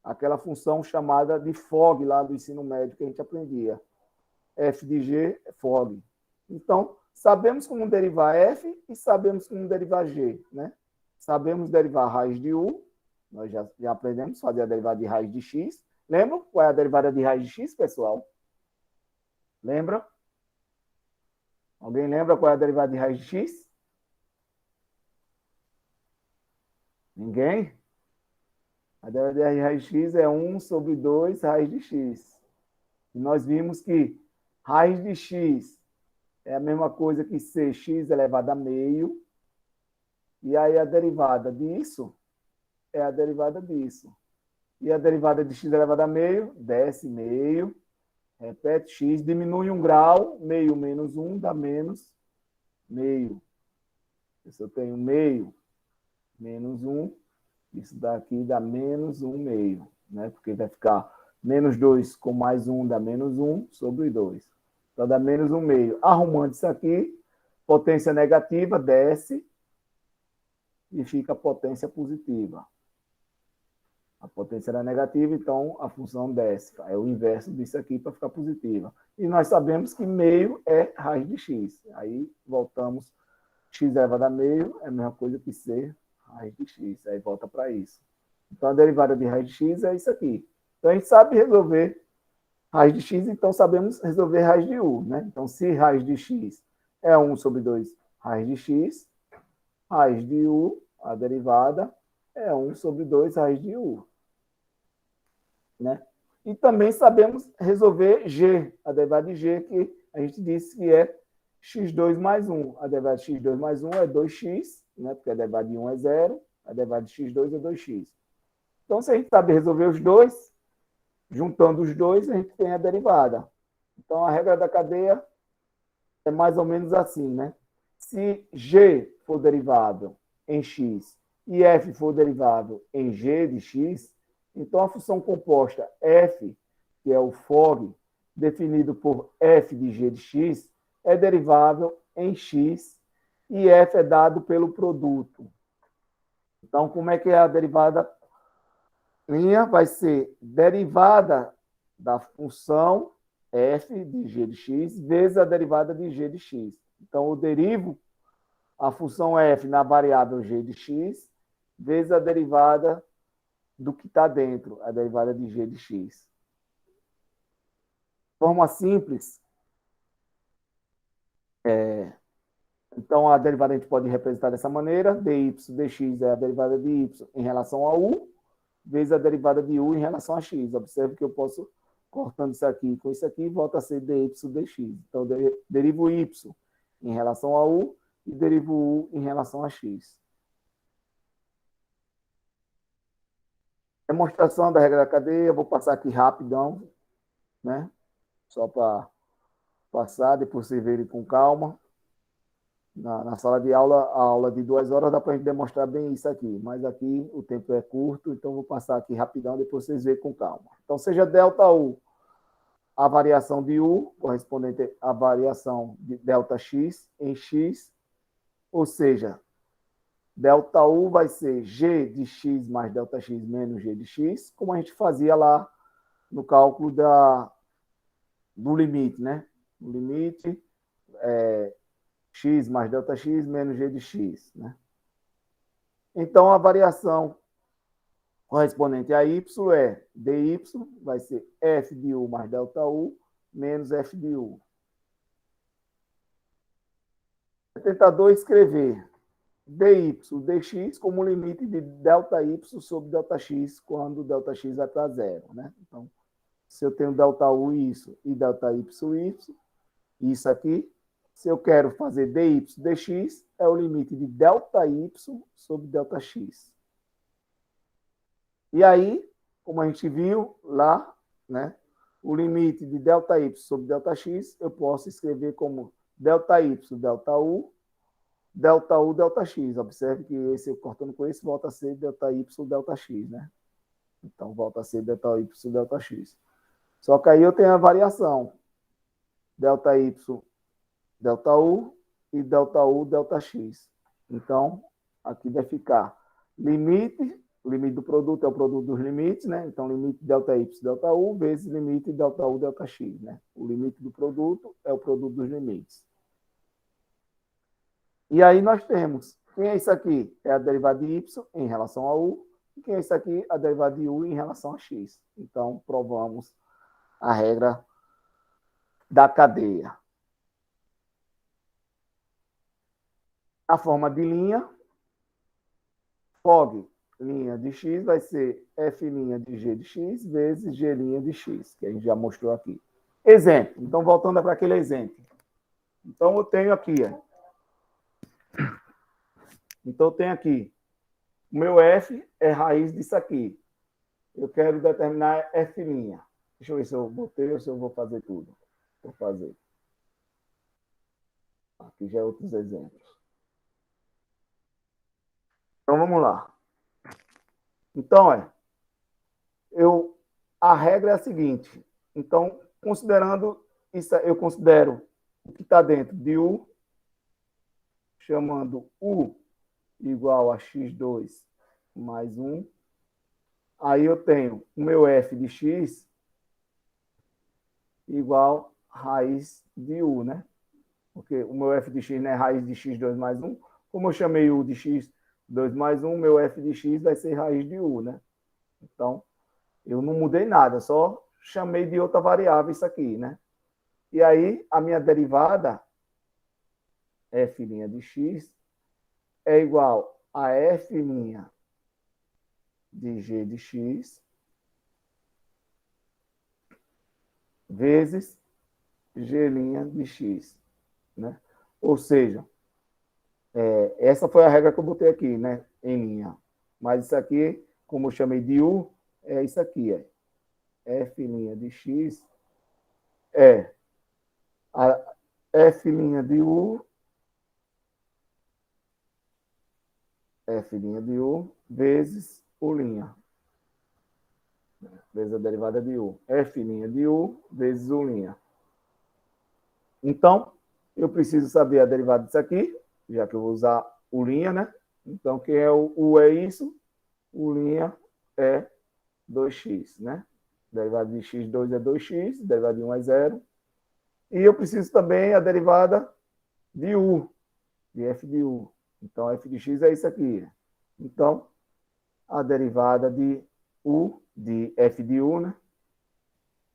aquela função chamada de Fogg lá do ensino médio que a gente aprendia. F de g é Fogg. Então, sabemos como derivar f e sabemos como derivar g, né? Sabemos derivar a raiz de u, nós já aprendemos fazer a derivada de raiz de x. Lembram qual é a derivada de raiz de x, pessoal? Lembra? Alguém lembra qual é a derivada de raiz de x? Ninguém? A derivada de raiz de x é 1 sobre 2 raiz de x. E nós vimos que raiz de x é a mesma coisa que cx elevado a meio. E aí a derivada disso é a derivada disso. E a derivada de x elevado a meio, desce meio, repete x, diminui 1 grau, meio menos 1 dá menos meio. Se eu tenho meio menos 1, isso daqui dá menos 1 meio, né? Porque vai ficar menos 2 com mais 1 dá menos 1 sobre 2. Então dá menos 1 meio. Arrumando isso aqui, potência negativa desce e fica a potência positiva. A potência era negativa, então a função desce. É o inverso disso aqui para ficar positiva. E nós sabemos que meio é raiz de x. Aí voltamos, x elevado a meio é a mesma coisa que c raiz de x. Aí volta para isso. Então a derivada de raiz de x é isso aqui. Então a gente sabe resolver raiz de x, então sabemos resolver raiz de u, né? Então se raiz de x é 1 sobre 2 raiz de x, raiz de u, a derivada, é 1 sobre 2 raiz de u. Né? E também sabemos resolver g, a derivada de g, que a gente disse que é x2 mais 1. A derivada de x2 mais 1 é 2x, né? Porque a derivada de 1 é 0, a derivada de x2 é 2x. Então, se a gente sabe resolver os dois, juntando os dois, a gente tem a derivada. Então, a regra da cadeia é mais ou menos assim, né? Se g for derivado em x e f for derivado em g de x, então a função composta f, que é o Fogg, definido por f de g de x, é derivável em x e f é dado pelo produto. Então, como é que é a derivada? Linha vai ser derivada da função f de g de x vezes a derivada de g de x. Então, eu derivo a função f na variável g de x vezes a derivada do que está dentro, a derivada de g de x. Forma simples, então a derivada a gente pode representar dessa maneira, dy dx é a derivada de y em relação a u, vezes a derivada de u em relação a x. Observe que eu posso, cortando isso aqui com isso aqui, volta a ser dy dx. Então, derivo y em relação a u e derivo u em relação a x. Demonstração da regra da cadeia, vou passar aqui rapidão, né? Só para passar, depois vocês verem com calma. Na sala de aula, a aula de 2 horas, dá para a gente demonstrar bem isso aqui, mas aqui o tempo é curto, então vou passar aqui rapidão, depois vocês verem com calma. Então, seja ΔU a variação de U, correspondente à variação de ΔX em X, ou seja, ΔU vai ser G de X mais ΔX menos G de X, como a gente fazia lá no cálculo do limite, né? O limite x mais ΔX menos g de x, né? Então, a variação correspondente a y é dy, vai ser f de u mais ΔU menos f de u. Tentador escrever dy dx como limite de ΔY sobre ΔX quando ΔX vai para zero, né? Então, se eu tenho ΔU isso e ΔY isso aqui, se eu quero fazer dy dx, é o limite de ΔY sobre ΔX. E aí, como a gente viu lá, né, o limite de ΔY sobre ΔX, eu posso escrever como ΔY, ΔU, ΔU, ΔX. Observe que esse, cortando com esse, volta a ser ΔY, ΔX, né? Então, volta a ser ΔY, ΔX. Só que aí eu tenho a variação. ΔY, ΔU e ΔU, ΔX. Então, aqui vai ficar limite, o limite do produto é o produto dos limites, né? Então, limite ΔY, ΔU vezes limite ΔU, ΔX, né? O limite do produto é o produto dos limites. E aí nós temos, quem é isso aqui? É a derivada de y em relação a u, e quem é isso aqui? A derivada de u em relação a x. Então, provamos a regra da cadeia. A forma de linha, FOG, linha de x, vai ser f' de g de x vezes g' de x, que a gente já mostrou aqui. Exemplo. Então, voltando para aquele exemplo. Então, eu tenho aqui, o meu f é raiz disso aqui. Eu quero determinar f'. Deixa eu ver se eu botei ou se eu vou fazer tudo. Vou fazer. Aqui já é outros exemplos. Então, vamos lá. Então, a regra é a seguinte. Então, considerando isso, eu considero o que está dentro de U, chamando U igual a x2 mais 1. Aí eu tenho o meu f de x igual a raiz de U, né? Porque o meu f de x não é raiz de x2 mais 1. Como eu chamei U de x2 mais 1, meu f de x vai ser raiz de U, né? Então, eu não mudei nada, só chamei de outra variável isso aqui, né? E aí, a minha derivada, f' de x, é igual a f' de g de x vezes g' de x, né? Ou seja, essa foi a regra que eu botei aqui, né? Em linha. Mas isso aqui, como eu chamei de u, é isso aqui, f' de x é a f' de u, vezes u', vezes a derivada de u. f' de u vezes u'. Então, Eu preciso saber a derivada disso aqui, já que eu vou usar o linha, né? Então, quem é o U é isso, o linha é 2x, né? Derivada de x2 é 2x, derivada de 1 é 0. E eu preciso também a derivada de U, de f de U. Então, f de x é isso aqui. Então, a derivada de U, de f de U, né?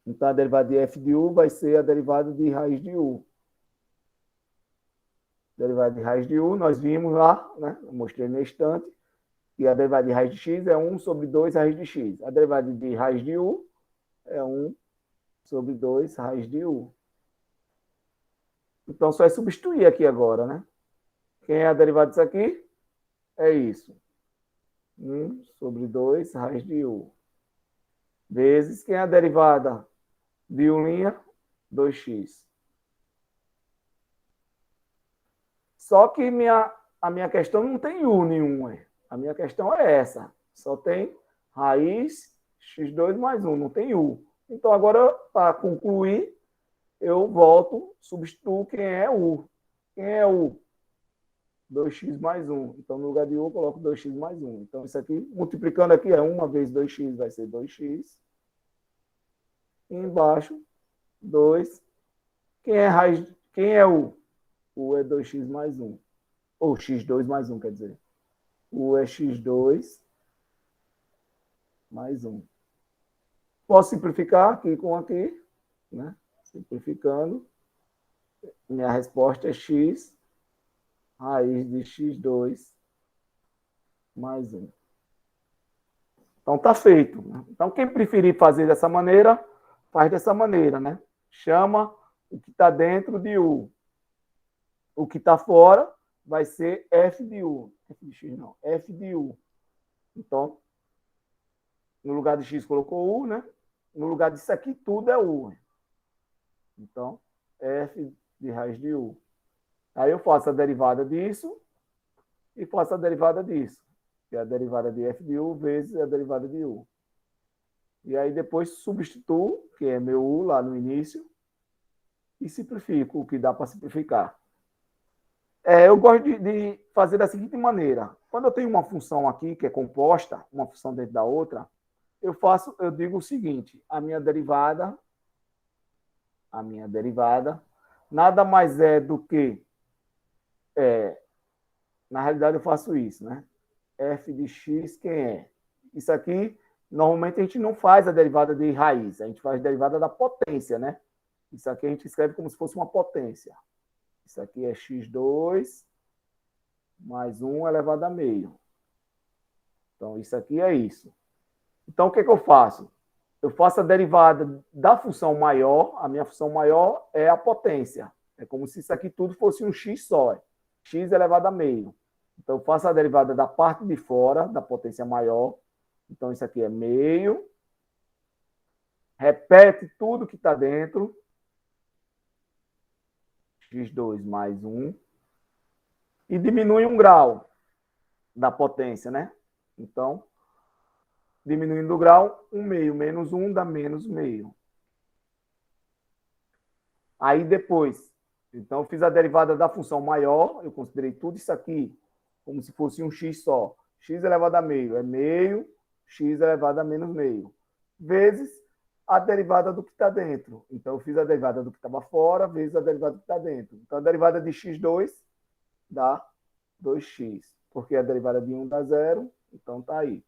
Então, a derivada de f de U vai ser a derivada de raiz de U. Derivada de raiz de U, nós vimos lá, né? Eu mostrei no instante, que a derivada de raiz de x é 1 sobre 2 raiz de x. A derivada de raiz de U é 1 sobre 2 raiz de U. Então, só é substituir aqui agora, né? Quem é a derivada disso aqui? É isso. 1 sobre 2 raiz de U. Vezes, quem é a derivada de U'? 2x. Só que a minha questão não tem U nenhum. A minha questão é essa. Só tem raiz x2 mais 1, não tem U. Então, agora, para concluir, eu volto, substituo quem é U. Quem é U? 2x mais 1. Então, no lugar de U, eu coloco 2x mais 1. Então, isso aqui, multiplicando aqui, é 1 vezes 2x, vai ser 2x. E embaixo, 2. Quem é raiz? Quem é U? U é 2x mais 1. Ou x2 mais 1, quer dizer. U é x2 mais 1. Posso simplificar aqui com aqui, né? Simplificando. Minha resposta é x raiz de x2 mais 1. Então, está feito. Então, quem preferir fazer dessa maneira, faz dessa maneira, né? Chama o que está dentro de U. O que está fora vai ser f de U. F de x não, f de U. Então, no lugar de x colocou U, né? No lugar disso aqui, tudo é U. Então, f de raiz de U. Aí eu faço a derivada disso e faço a derivada disso, que é a derivada de f de U vezes a derivada de U. E aí depois substituo, que é meu U lá no início, e simplifico o que dá para simplificar. Eu gosto de fazer da seguinte maneira. Quando eu tenho uma função aqui que é composta, uma função dentro da outra, eu digo o seguinte: a minha derivada nada mais é do que, na realidade eu faço isso, né? F de x, quem é? Isso aqui, normalmente a gente não faz a derivada de raiz, a gente faz a derivada da potência, né? Isso aqui a gente escreve como se fosse uma potência. Isso aqui é x2 mais 1 elevado a meio. Então, isso aqui é isso. Então, o que eu faço? Eu faço a derivada da função maior. A minha função maior é a potência. É como se isso aqui tudo fosse um x só. X elevado a meio. Então, eu faço a derivada da parte de fora, da potência maior. Então, isso aqui é meio. Repete tudo que está dentro. x2 mais 1. E diminui 1 grau da potência, né? Então, diminuindo o grau, 1 meio menos 1 dá menos meio. Aí depois, então eu fiz a derivada da função maior, eu considerei tudo isso aqui como se fosse um x só. X elevado a meio é meio, x elevado a menos meio. Vezes a derivada do que está dentro. Então eu fiz a derivada do que estava fora, vezes a derivada do que está dentro. Então a derivada de x2 dá 2x, porque a derivada de 1 dá 0, então está aí.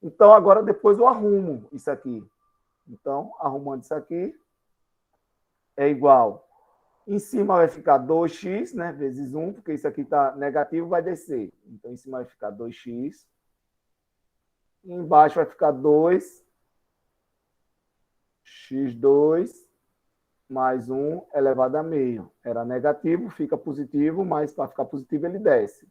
Então, agora depois eu arrumo isso aqui. Então, arrumando isso aqui, é igual. Em cima vai ficar 2x, né, vezes 1, porque isso aqui está negativo, vai descer. Então, em cima vai ficar 2x. E embaixo vai ficar 2 x2 mais 1 elevado a meio. Era negativo, fica positivo, mas para ficar positivo ele desce.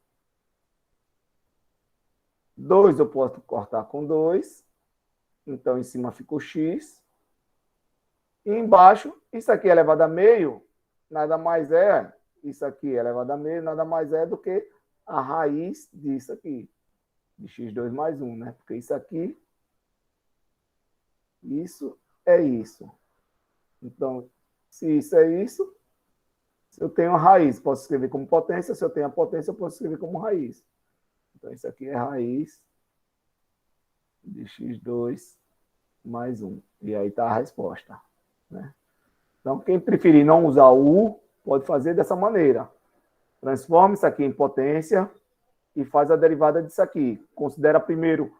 2 eu posso cortar com 2. Então, em cima fica o x. E embaixo, isso aqui é elevado a meio, nada mais é, isso aqui é elevado a meio, nada mais é do que a raiz disso aqui, de x2 mais 1, né? Porque isso aqui, isso é isso. Então, se isso é isso, Se eu tenho a raiz, posso escrever como potência. Se eu tenho a potência, eu posso escrever como raiz. Então, isso aqui é raiz de x2 mais 1. E aí está a resposta. Né? Então, quem preferir não usar o U, pode fazer dessa maneira. Transforma isso aqui em potência e faz a derivada disso aqui. Considera primeiro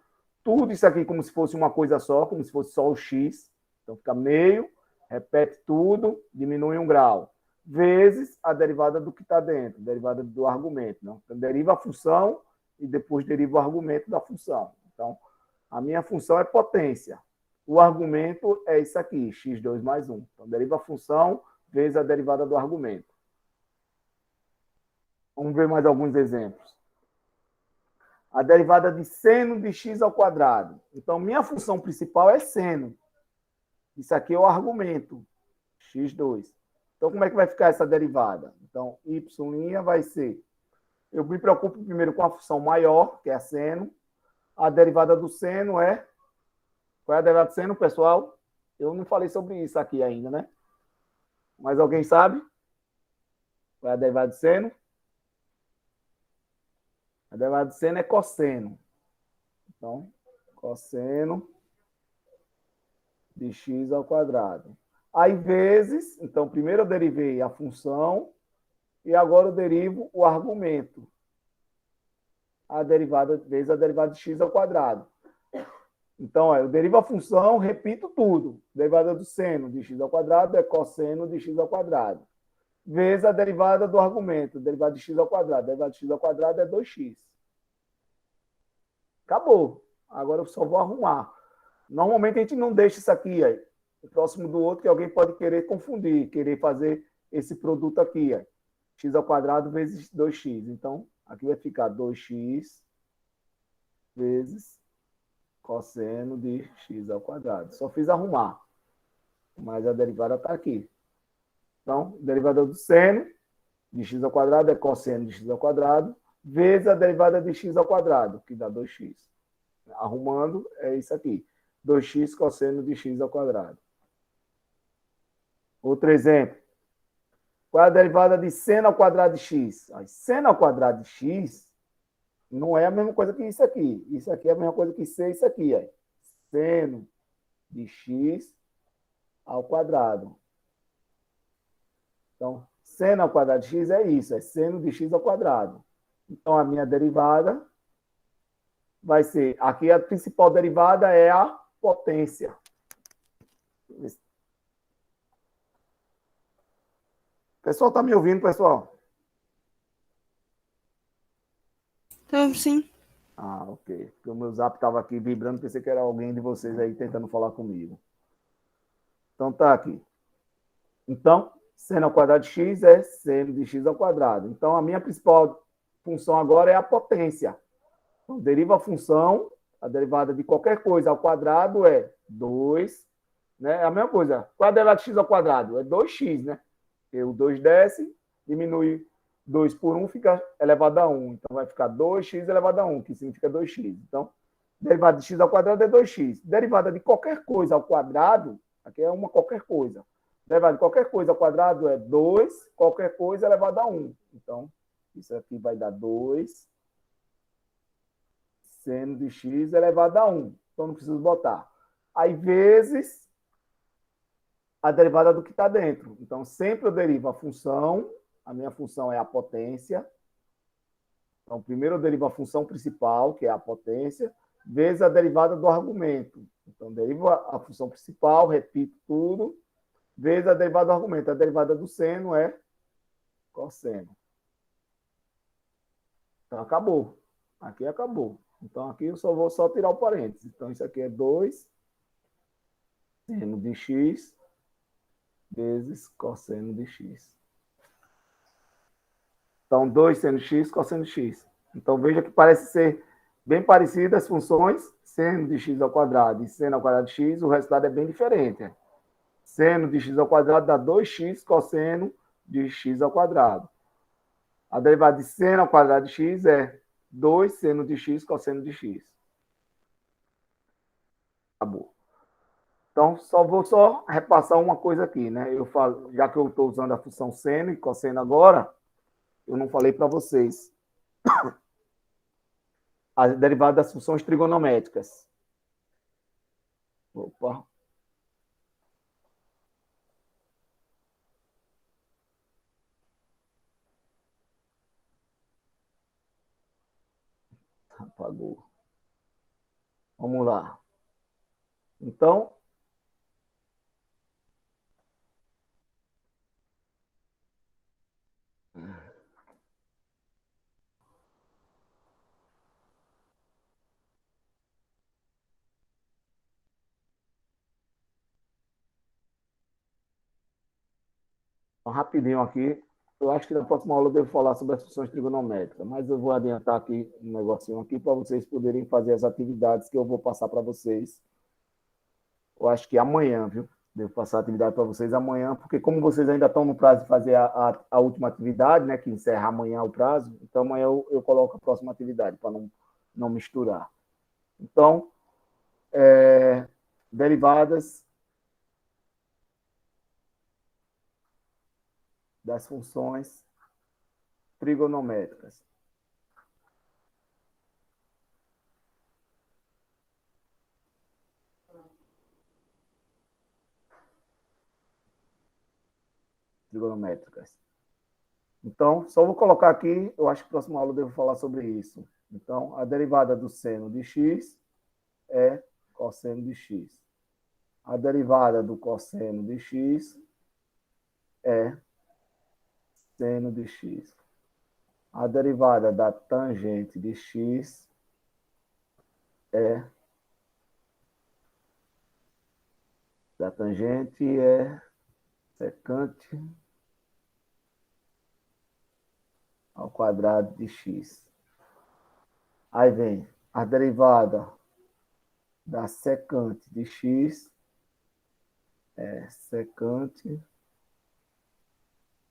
tudo isso aqui como se fosse uma coisa só, como se fosse só o x. Então, fica meio, repete tudo, diminui 1 grau. Vezes a derivada do que está dentro, derivada do argumento. Não? Então, deriva a função e depois deriva o argumento da função. Então, a minha função é potência. O argumento é isso aqui, x2 mais 1. Então, deriva a função vezes a derivada do argumento. Vamos ver mais alguns exemplos. A derivada de seno de x ao quadrado. Então, minha função principal é seno. Isso aqui é o argumento, x2. Então, como é que vai ficar essa derivada? Então, y' vai ser... Eu me preocupo primeiro com a função maior, que é a seno. A derivada do seno é... Qual é a derivada do seno, pessoal? Eu não falei sobre isso aqui ainda, né? Mas alguém sabe? Qual é a derivada do seno? A derivada do seno é cosseno. Então, cosseno de x ao quadrado. Aí, vezes... Então, primeiro eu derivei a função e agora eu derivo o argumento. A derivada vezes a derivada de x ao quadrado. Então, eu derivo a função, repito tudo. Derivada do seno de x ao quadrado é cosseno de x ao quadrado. Vezes a derivada do argumento, derivada de x ao quadrado. Derivada de x ao quadrado é 2x. Acabou. Agora eu só vou arrumar. Normalmente a gente não deixa isso aqui aí, próximo do outro, que alguém pode querer confundir, querer fazer esse produto aqui. Aí. X ao quadrado vezes 2x. Então, aqui vai ficar 2x vezes cosseno de x ao quadrado. Só fiz arrumar. Mas a derivada está aqui. Então, derivada do seno de x ao quadrado é cosseno de x ao quadrado, vezes a derivada de x ao quadrado, que dá 2x. Arrumando, é isso aqui. 2x cosseno de x ao quadrado. Outro exemplo. Qual é a derivada de seno ao quadrado de x? Seno ao quadrado de x não é a mesma coisa que isso aqui. Isso aqui é a mesma coisa que ser isso aqui. Ó. Seno de x ao quadrado. Então, seno ao quadrado de x é isso. É seno de x ao quadrado. Então, a minha derivada vai ser... Aqui a principal derivada é a potência. O pessoal está me ouvindo, pessoal? Então, sim. Ah, ok. Porque o meu zap estava aqui vibrando, pensei que era alguém de vocês aí tentando falar comigo. Então, tá aqui. Então, seno ao quadrado de x é seno de x ao quadrado. Então, a minha principal função agora é a potência. Então, deriva a função, a derivada de qualquer coisa ao quadrado é 2. Né? É a mesma coisa. Qual é a derivada de x ao quadrado? É 2x, né? Porque o 2 desce, diminui 2 por 1, fica elevado a 1. Então, vai ficar 2x elevado a 1, que significa 2x. Então, derivada de x ao quadrado é 2x. Derivada de qualquer coisa ao quadrado, aqui é uma qualquer coisa. Derivada de qualquer coisa ao quadrado é 2, qualquer coisa elevado a 1. Então, isso aqui vai dar 2 seno de x elevado a 1. Então, não preciso botar. Aí, vezes a derivada do que está dentro. Então, sempre eu derivo a função. A minha função é a potência. Então, primeiro eu derivo a função principal, que é a potência, vezes a derivada do argumento. Então, derivo a função principal, repito tudo, vezes a derivada do argumento. A derivada do seno é cosseno. Então, acabou. Aqui acabou. Então, aqui eu só vou tirar o parênteses. Então, isso aqui é 2 seno de x vezes cosseno de x. Então, 2 seno de x, cosseno de x. Então, veja que parece ser bem parecidas as funções, seno de x ao quadrado e seno ao quadrado de x, o resultado é bem diferente. Seno de x ao quadrado dá 2x cosseno de x ao quadrado. A derivada de seno ao quadrado de x é 2 seno de x cosseno de x. Acabou. Então, vou repassar uma coisa aqui, né? Eu falo, já que eu estou usando a função seno e cosseno agora, eu não falei para vocês a derivada das funções trigonométricas. Opa. Apagou. Vamos lá. Então, rapidinho aqui. Eu acho que na próxima aula eu devo falar sobre as funções trigonométricas, mas eu vou adiantar aqui um negocinho aqui para vocês poderem fazer as atividades que eu vou passar para vocês. Eu acho que amanhã, viu? Devo passar a atividade para vocês amanhã, porque como vocês ainda estão no prazo de fazer a última atividade, né, que encerra amanhã o prazo, então amanhã eu coloco a próxima atividade, para não misturar. Então, derivadas das funções trigonométricas. Trigonométricas. Então, só vou colocar aqui, eu acho que na próxima aula eu devo falar sobre isso. Então, a derivada do seno de x é cosseno de x. A derivada do cosseno de x é seno de x. A derivada da tangente de x é secante ao quadrado de x. Aí vem a derivada da secante de x é secante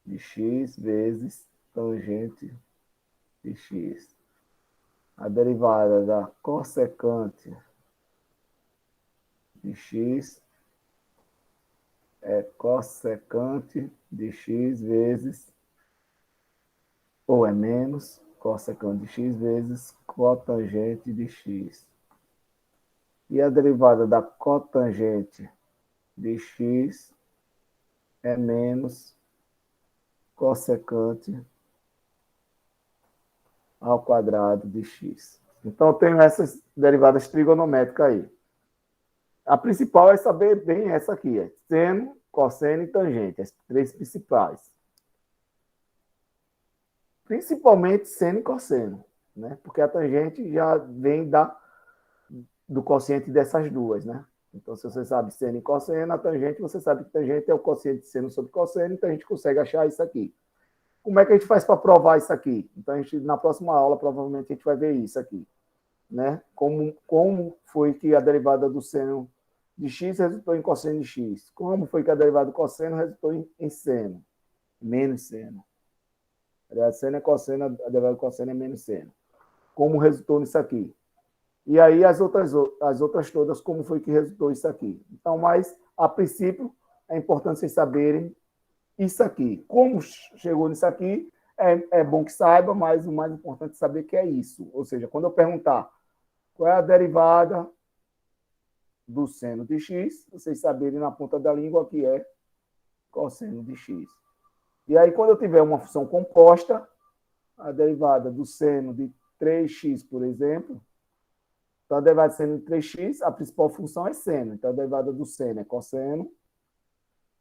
de x vezes tangente de x. A derivada da cossecante de x é cossecante de x vezes, ou é menos, cossecante de x vezes cotangente de x. E a derivada da cotangente de x é menos cossecante ao quadrado de x. Então, eu tenho essas derivadas trigonométricas aí. A principal é saber bem essa aqui, é seno, cosseno e tangente, as três principais. Principalmente seno e cosseno, né? Porque a tangente já vem do quociente dessas duas, né? Então, se você sabe seno e cosseno, a tangente, você sabe que tangente é o quociente de seno sobre cosseno, então a gente consegue achar isso aqui. Como é que a gente faz para provar isso aqui? Então, na próxima aula, provavelmente, a gente vai ver isso aqui. Né? Como foi que a derivada do seno de x resultou em cosseno de x? Como foi que a derivada do cosseno resultou em seno? Menos seno. A derivada de seno é cosseno, a derivada do cosseno é menos seno. Como resultou nisso aqui? E aí as outras todas, como foi que resultou isso aqui? Então, mas, a princípio, é importante vocês saberem isso aqui. Como chegou nisso aqui, é bom que saiba, mas o mais importante é saber que é isso. Ou seja, quando eu perguntar qual é a derivada do seno de x, vocês saberem na ponta da língua que é cosseno de x. E aí, quando eu tiver uma função composta, a derivada do seno de 3x, por exemplo, então a derivada do seno de 3x, a principal função é seno. Então a derivada do seno é cosseno,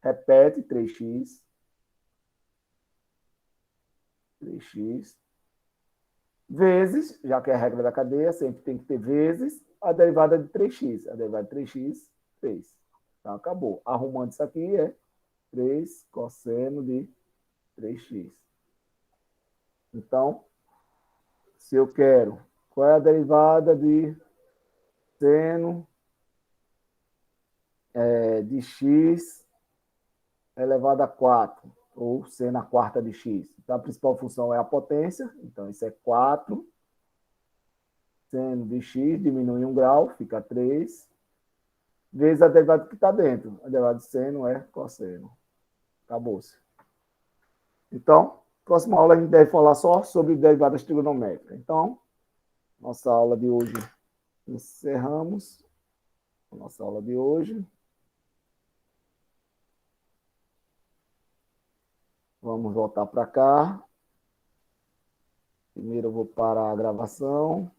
repete 3x, vezes, já que é a regra da cadeia, sempre tem que ter vezes, a derivada de 3x. A derivada de 3x, 3. Então, acabou. Arrumando isso aqui é 3 cosseno de 3x. Então, se eu quero, qual é a derivada de seno de x elevado a 4, ou seno a quarta de x? Então, a principal função é a potência, então isso é 4. Seno de x diminui 1 grau, fica 3. vezes a derivada que está dentro. A derivada de seno é cosseno. Acabou-se. Então, próxima aula a gente deve falar só sobre derivadas trigonométricas. Então, nossa aula de hoje, encerramos a nossa aula de hoje. Vamos voltar para cá. Primeiro eu vou parar a gravação.